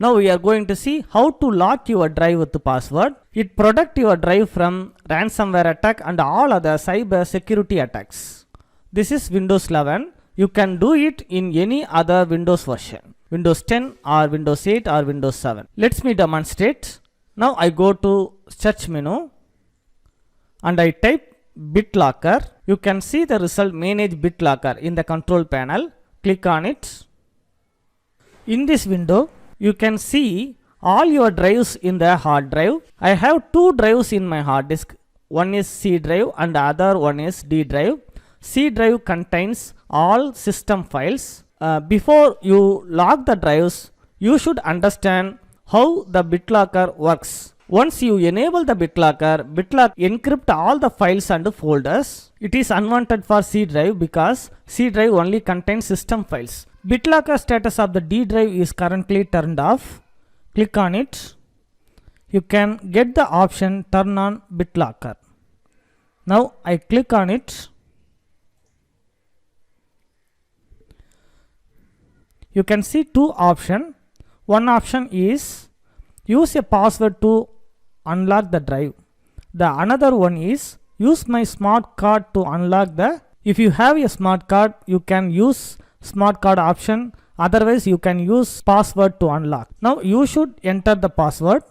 Now we are going to see how to lock your drive with the password. It protects your drive from ransomware attack and all other cyber security attacks. This is Windows 11. You can do it in any other Windows version. Windows 10 or Windows 8 or Windows 7. Let me demonstrate. Now I go to search menu and I type BitLocker. You can see the result manage BitLocker in the control panel. Click on it. In this window, you can see all your drives in the hard drive. I have two drives in my hard disk. One is C drive and the other one is D drive. C drive contains all system files. Before you lock the drives, you should understand how the BitLocker works. Once you enable the BitLocker encrypt all the files and folders. It is unwanted for C drive because C drive only contains system files. BitLocker status of the D drive is currently turned off. Click on it. You can get the option turn on BitLocker. Now I click on it. You can see two options. One option is use a password to unlock the drive. The another one is use my smart card to unlock the. If you have a smart card, you can use smart card option. Otherwise, you can use password to unlock. Now you should enter the password.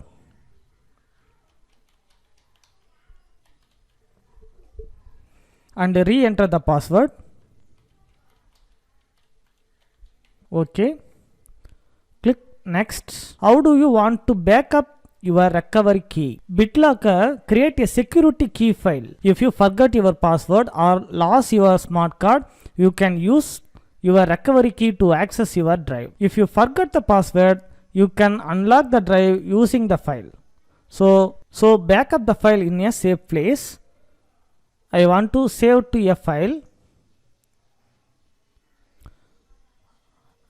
And re-enter the password. Okay. Click next. How do you want to back up your recovery key? BitLocker create a security key file. If you forget your password or lost your smart card, you can use your recovery key to access your drive. If you forget the password, you can unlock the drive using the file. So back up the file in a safe place. I want to save to a file.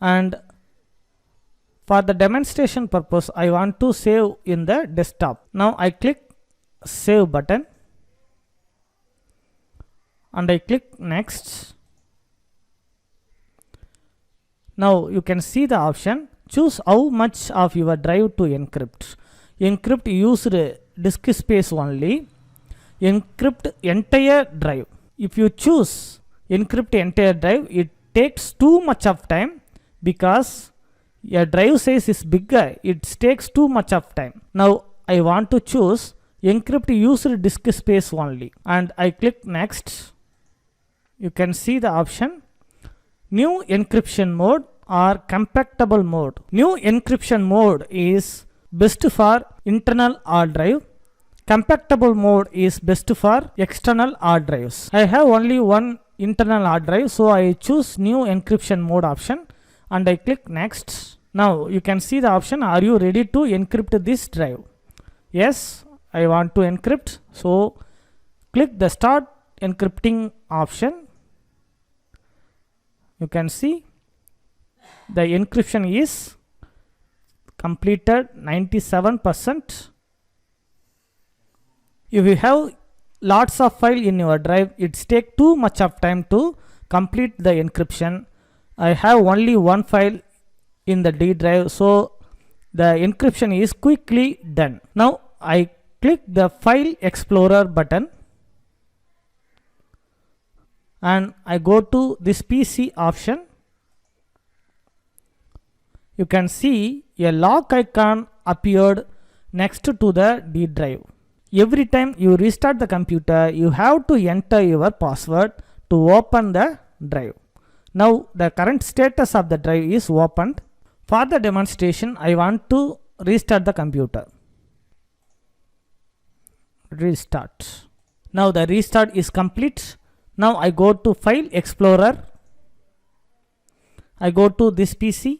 And for the demonstration purpose, I want to save in the desktop. Now I click save button and I click next. Now you can see the option. Choose how much of your drive to encrypt. Encrypt used disk space only. Encrypt entire drive. If you choose encrypt entire drive, it takes too much of time because your drive size is bigger. It takes too much of time. Now I want to choose encrypt used disk space only and I click next. You can see the option new encryption mode or compatible mode. New encryption mode is best for internal hard drive. Compatible mode is best for external hard drives. I have only one internal hard drive, so I choose new encryption mode option and I click next. Now you can see the option, are you ready to encrypt this drive? Yes, I want to encrypt. So click the start encrypting option. You can see the encryption is completed 97%. If you have lots of file in your drive, it takes too much of time to complete the encryption. I have only one file in the D drive, so the encryption is quickly done. Now I click the file explorer button and I go to this PC option. You can see a lock icon appeared next to the D drive. Every time you restart the computer, you have to enter your password to open the drive. Now the current status of the drive is opened. For the demonstration, I want to restart the computer. Restart. Now the restart is complete. Now I go to File Explorer. I go to this PC.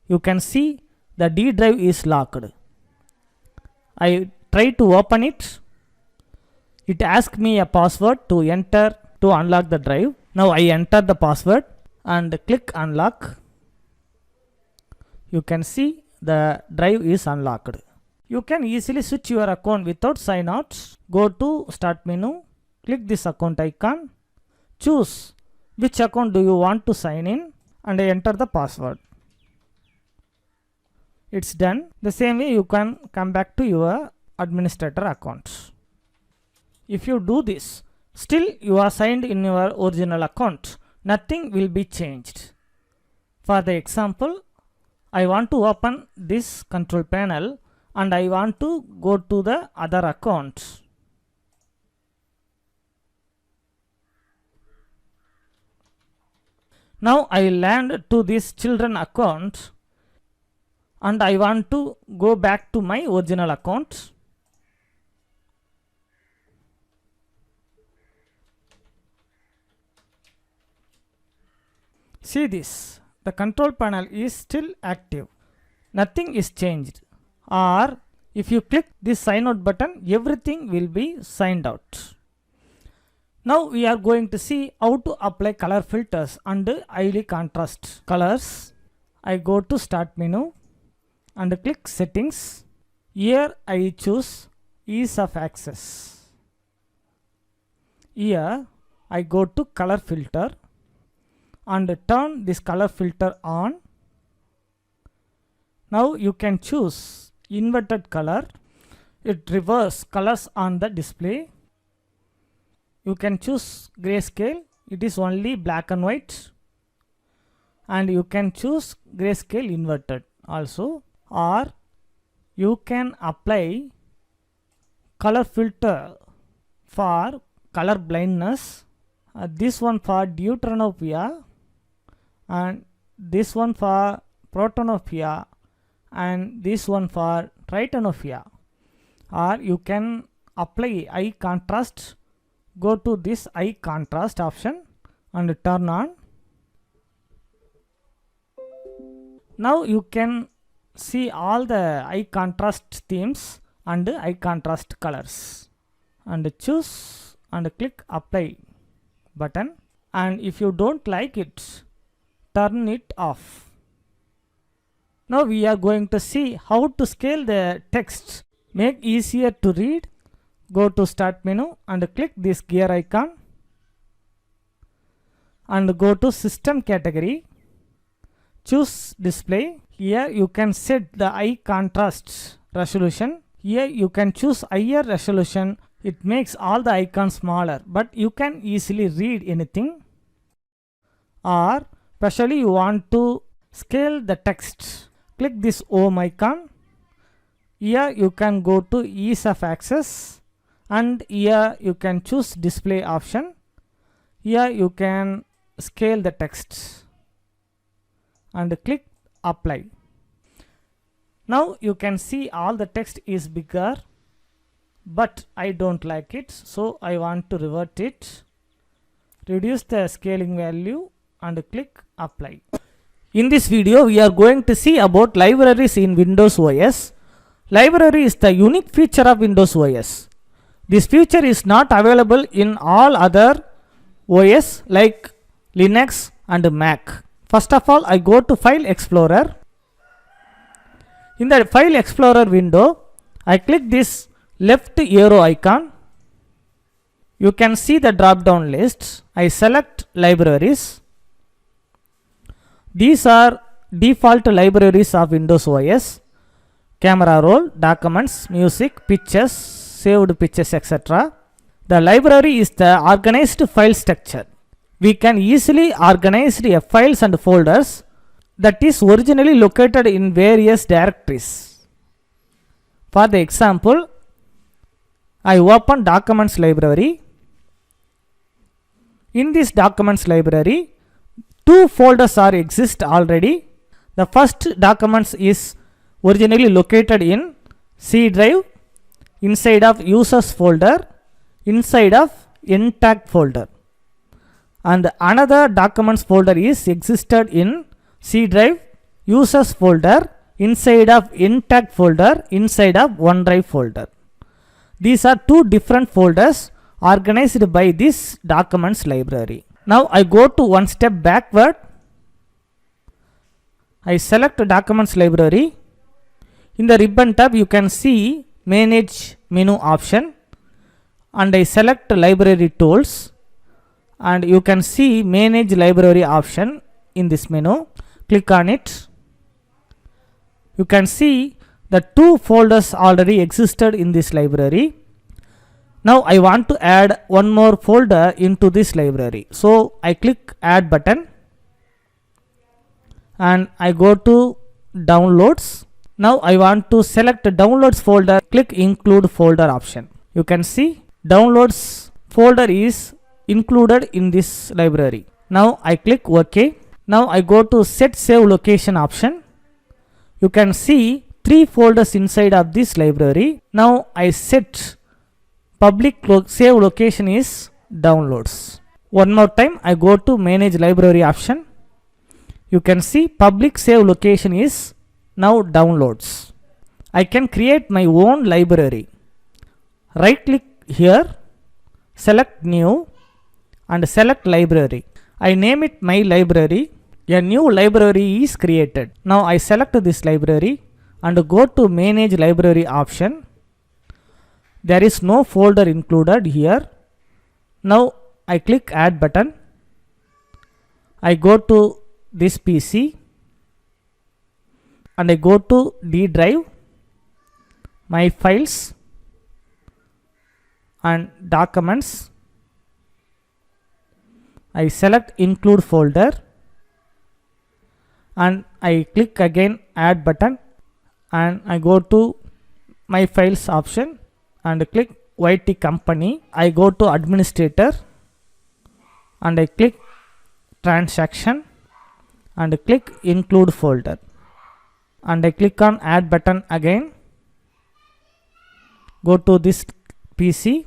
You can see the D drive is locked. I try to open it. It asks me a password to enter to unlock the drive. Now I enter the password and click unlock. You can see the drive is unlocked. You can easily switch your account without sign out. Go to start menu, click this account icon, choose which account do you want to sign in and enter the password. it's done. The same way you can come back to your administrator account. If you do this, still you are signed in your original account. Nothing will be changed. For the example, I want to open this control panel and I want to go to the other account. Now I land to this children account and I want to go back to my original account. See this, the control panel is still active. Nothing is changed. Or if you click this sign out button, everything will be signed out. Now we are going to see how to apply color filters and highly contrast colors. I go to start menu and click settings. Here I choose ease of access. Here I go to color filter and turn this color filter on. Now you can choose inverted color. It reverses colors on the display. You can choose grayscale. It is only black and white. And you can choose grayscale inverted also. Or you can apply color filter for color blindness. This one for deuteranopia and this one for protanopia and this one for tritanopia. Or you can apply eye contrast. Go to this eye contrast option and turn on. Now you can see all the eye contrast themes and eye contrast colors and choose and click apply button, and if you don't like it, turn it off. Now we are going to see how to scale the text, make easier to read. Go to start menu and click this gear icon and go to system category. Choose display. Here you can set the eye contrast resolution. Here you can choose higher resolution. It makes all the icons smaller, but you can easily read anything. Or especially you want to scale the text, click this home icon. Here you can go to ease of access and here you can choose display option. Here you can scale the text and click apply. Now you can see all the text is bigger, but I don't like it, so I want to revert it. Reduce the scaling value and click apply. In this video we are going to see about libraries in Windows OS. Library is the unique feature of Windows OS. This feature is not available in all other OS like Linux and Mac. First of all, I go to File Explorer. In the File Explorer window, I click this left arrow icon. You can see the drop down list. I select libraries. These are default libraries of Windows OS. Camera roll, documents, music, pictures, saved pictures, etc. The library is the organized file structure. We can easily organize the files and folders that is originally located in various directories. For the example, I open documents library. In this documents library, two folders are exist already. The first documents is originally located in C drive, inside of users folder, inside of ntag folder, and another documents folder is existed in C drive, users folder, inside of ntag folder, inside of OneDrive folder. These are two different folders organized by this documents library. Now I go to one step backward. I select documents library. In the ribbon tab you can see manage menu option and I select library tools and you can see manage library option in this menu. Click on it. You can see the two folders already existed in this library. Now I want to add one more folder into this library. So I click add button and I go to downloads. Now I want to select the downloads folder, click include folder option. You can see downloads folder is included in this library. Now I click OK. Now I go to set save location option. You can see 3 folders inside of this library. Now I set public save location is downloads. One more time I go to manage library option. You can see public save location is now downloads. I can create my own library. Right click here, select new and select library. I name it my library. A new library is created. Now I select this library and go to manage library option. There is no folder included here. Now I click add button. I go to this PC and I go to D drive, my files and documents. I select include folder and I click again add button and I go to my files option and click YT company. I go to administrator and I click transaction and click include folder and I click on add button again. Go to this PC,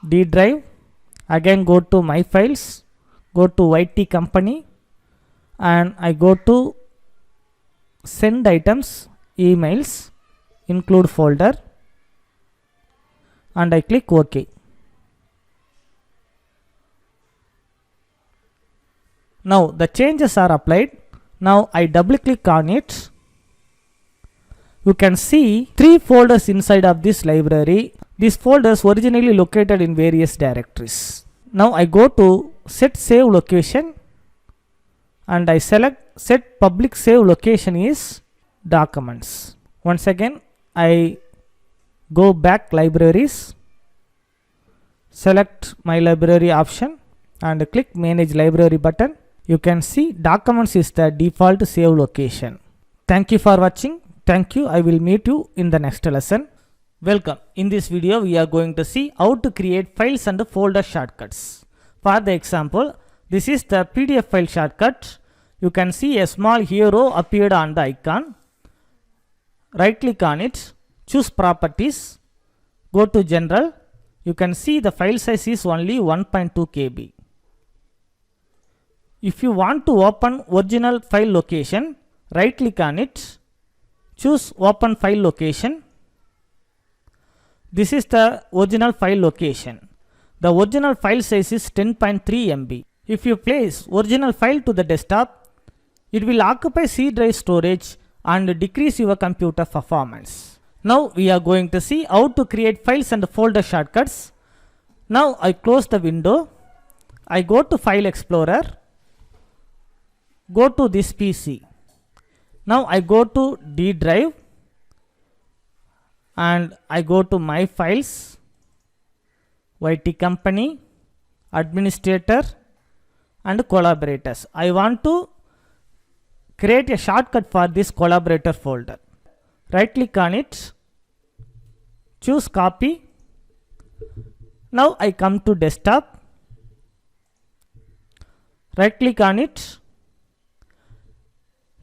D drive, again go to my files, go to YT company and I go to send items, emails, include folder and I click OK. Now the changes are applied. Now I double click on it. You can see 3 folders inside of this library. These folders originally located in various directories. Now I go to set save location and I select set public save location is documents. Once again I go back libraries, select my library option and click manage library button. You can see documents is the default save location. Thank you for watching. Thank you. I will meet you in the next lesson. Welcome. In this video we are going to see how to create files and folder shortcuts. For the example, this is the PDF file shortcut. You can see a small hero appeared on the icon. Right click on it, choose properties, go to general. You can see the file size is only 1.2 KB. If you want to open original file location, right click on it, choose open file location. This is the original file location. The original file size is 10.3 MB. If you place original file to the desktop, it will occupy C drive storage and decrease your computer performance. Now we are going to see how to create files and folder shortcuts. Now I close the window. I go to File Explorer. Go to this PC. Now I go to D drive and I go to my files, YT company, administrator and collaborators. I want to create a shortcut for this collaborator folder. Right click on it, choose copy. Now I come to desktop, right click on it.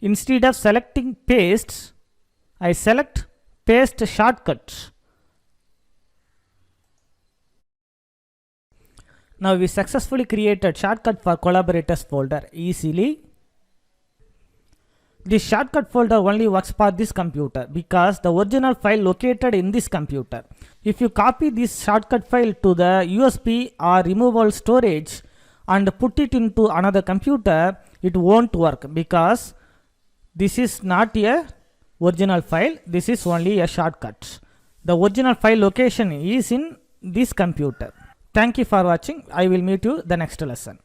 Instead of selecting paste, I select paste shortcut. Now we successfully created shortcut for collaborators folder easily. This shortcut folder only works for this computer because the original file located in this computer. If you copy this shortcut file to the USB or removable storage and put it into another computer, it won't work because this is not a original file. This is only a shortcut. The original file location is in this computer. Thank you for watching. I will meet you the next lesson.